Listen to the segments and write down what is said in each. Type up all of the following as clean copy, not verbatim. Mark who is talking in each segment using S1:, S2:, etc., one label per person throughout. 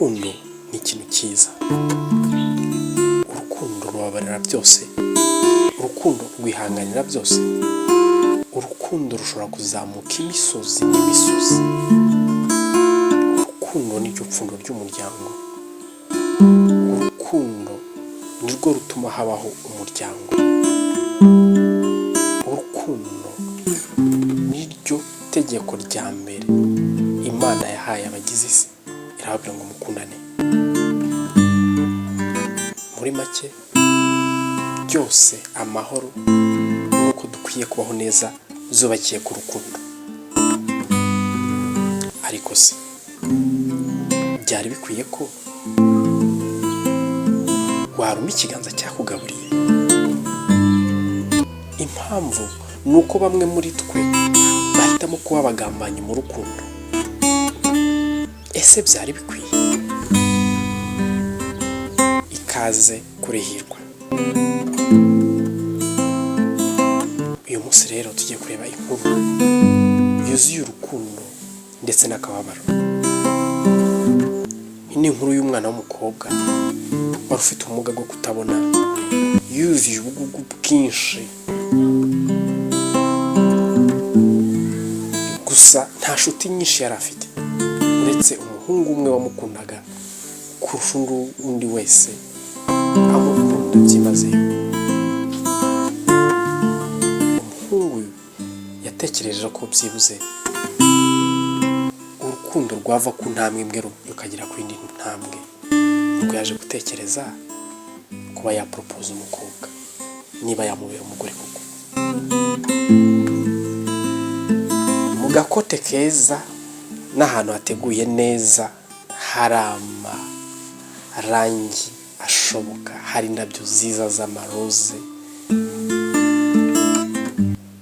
S1: urukundo ni ikintu cyiza. Urukundo rubabarira byose, urukundo rwihanganira byose, urukundo rushobora kuzamuka imisozi n'imisozi. Urukundo ni ryo pfundo ry'umuryango. Urukundo ni rwo rutuma habaho umuryango. Urukundo ni ryo tegeko rya mbere Imana yahaye abagize isi, irababwira ngo mukundane. Muri make byose amahoro nuko dukwiye kubaho neza zubakiye ku rukundo. Ariko se byari bikwiye ko waruma ikiganza cyakugaburiye? Impamvu ni uko bamwe muri twe bahitamo kuba abagambanyi mu rukundo. Ese byari bikwiye? Ikaze kurihirwa. Uyu munsi rero tugiye kureba inkuru yuzuye urukundo ndetse n'akababaro. Iyi ni inkuru y'umwana w'umukobwa wari ufite ubumuga bwo kutabona, yuzuye ubugugu bwinshi. Gusa nta nshuti nyinshi yari afite uretse umuhungu umwe wamukundaga kurusha undi wese, amukunda byimazeyo. Umuhungu yatekereje ko byibuze urukundo rwava ku ntambwe imwe rukagera ku yindi ntambwe. Ubwo yaje gutekereza kuba yaporopoza umukobwa niba yamubera umugore koko. Mu gakote keza n'ahantu hateguye neza, hari amarangi ashoboka, hari indabyo nziza z'amaroze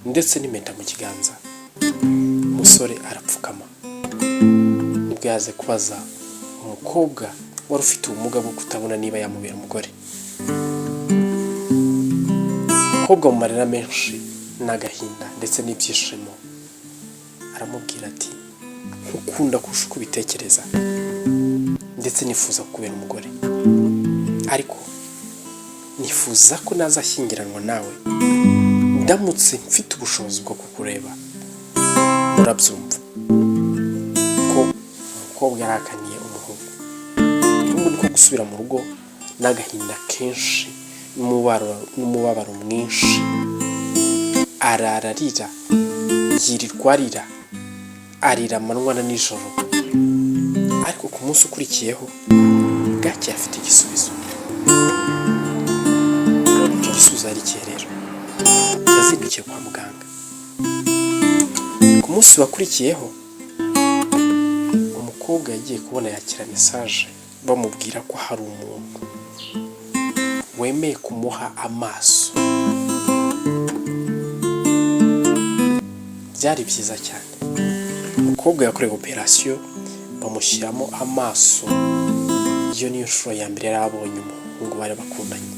S1: ndetse n'impeta mu kiganza. Umusore arapfukama nibwo yaje kubaza umukobwa wari ufite ubumuga bwo kutabona niba yamubera umugore. Umukobwa mu marira menshi n'agahinda ndetse n'ibyishimo aramubwira ati, nkukunda kurusha uko ubitekereza ndetse nifuza kubera umugore, ariko nifuza ko nazashyingiranwa nawe ndamutse mfite ubushobozi bwo kukureba. Murabyumva ko umukobwa yarakaniye umuhungu. Umuhungu niko gusubira mu rugo n'agahinda kenshi n'umubabaro mwinshi, arararira, yirirwa arira amanywa na nijoro. Ariko ku munsi ukurikiyeho bwacye afite igisubizo. Icyo gisubizo ari ikihe rero? Yazindukiye kwa muganga. Ku munsi wakurikiyeho umukobwa yagiye kubona yakira mesaje bamubwira ko hari umuntu wemeye kumuha amaso. Byari byiza cyane. Umukobwa yakorewe operasiyo bamushyiramo amaso. Iyo niyo nshuro ya mbere yari abonye umuhungu bari bakundanye.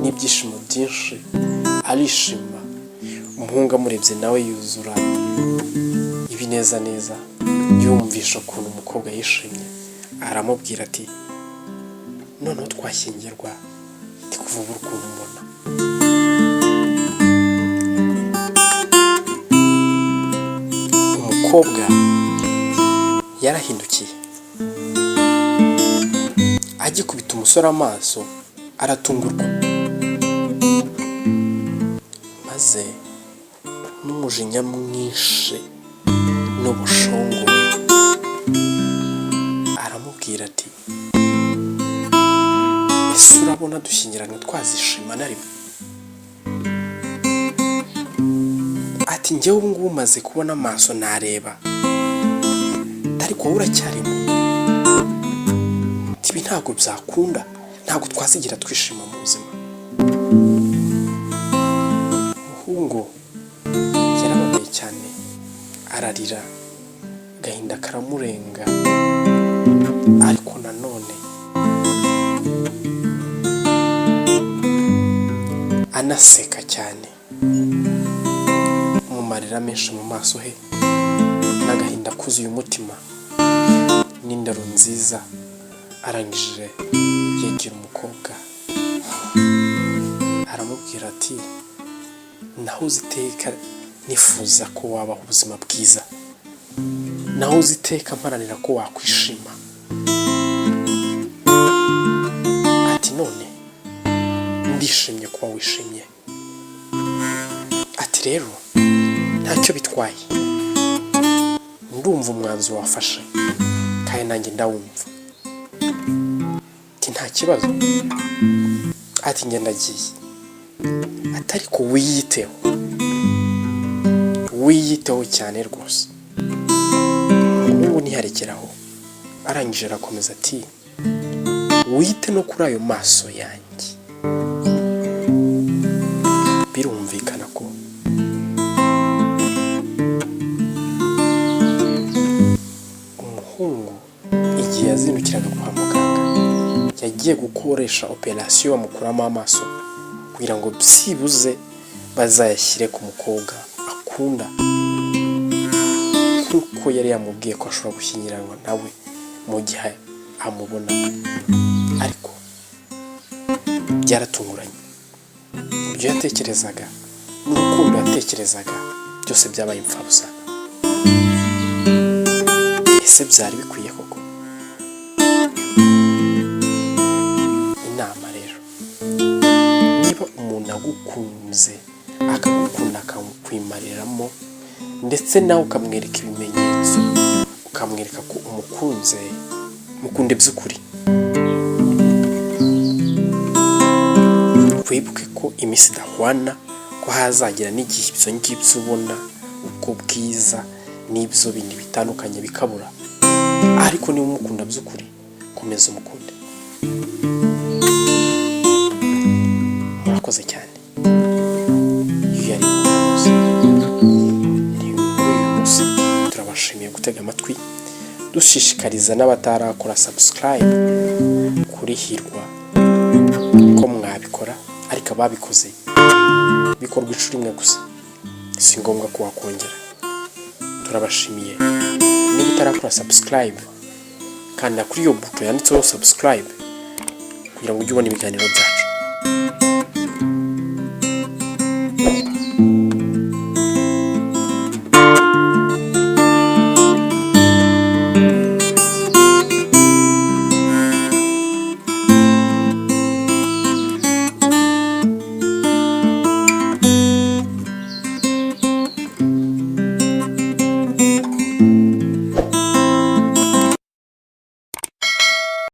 S1: N'ibyishimo byinshi, arishima. Umuhungu amurebye nawe yuzura ibinezaneza, yumvisha ukuntu umukobwa yishimye. Aramubwira ati, noneho twashyingirwa, ndi kuvuga urukundo mbona. Umukobwa yarahindukiye, agikubita umusore amaso aratungurwa, maze n'umujinya mwinshi n'ubushongore aramubwira ati, ese urabona dushyingiranywe twazishima na rimwe? Ati, njyewe ubu ngubu maze kubona amaso nareba, ariko wowe uracyarimo. Ibi ntabwo byakunda, ntabwo twasigira twishima mu buzima. Umuhungu yarababaye cyane, ararira, agahinda karamurenga. Ariko nanone anaseka cyane, mu marira menshi mu maso he n'agahinda kuzuye umutima. n'indaro nziza. Arangije yegera umukobwa aramubwira ati nahoze iteka nifuza ko wabaho ubuzima bwiza, nahoze iteka mparanira ko wakwishima, ati none ndishimye kuba wishimye, ati rero ntacyo bitwaye, ndumva umwanzuro wafashe kandi nanjye ndawumva, ati nta kibazo, ati njye ndagiye, ati ariko wiyiteho cyane rwose. Umuhungu ntiyarekeraho, arangije arakomeza ati wite no kuri ayo maso yanjye. Birumvikana ko umuhungu igihe yazindukiraga kwa muganga yagiye gukoresha operasiyo bamukuramo amaso kugira ngo byibuze bazayashyire ku mukobwa akunda, kuko yari yamubwiye ko ashobora gushyingiranwa nawe mu gihe amubona. Ariko byaratunguranye, ibyo yatekerezaga n'urukundo yatekerezaga byose byabaye impfabusa. Ese byari bikwiye koko? Inama rero, niba umuntu agukunze akagukunda akakwimariramo ndetse nawe ukamwereka ibimenyetso, ukamwereka ko umukunze, mukunde by'ukuri, wibuke ko iminsi idahwana, ko hazagira n'igihe ibyo ngibyo ubona ubwo bwiza n'ibyo bindi bitandukanye bikabura. Ariko niba umukunda by'ukuri, komeza umukunde. Murakoze cyane. Turabashimiye gutega amatwi, dushishikariza n'abatarakora subscribe kuri Hirwa ko mwabikora, ariko ababikoze bikorwa inshuro imwe gusa, si ngombwa ko wakongera. Turabashimiye. Niba utarakora subscribe, kanda kuri iyo buto yanditseho subscribe kugira ngo ujye ubona ibiganiro byacu.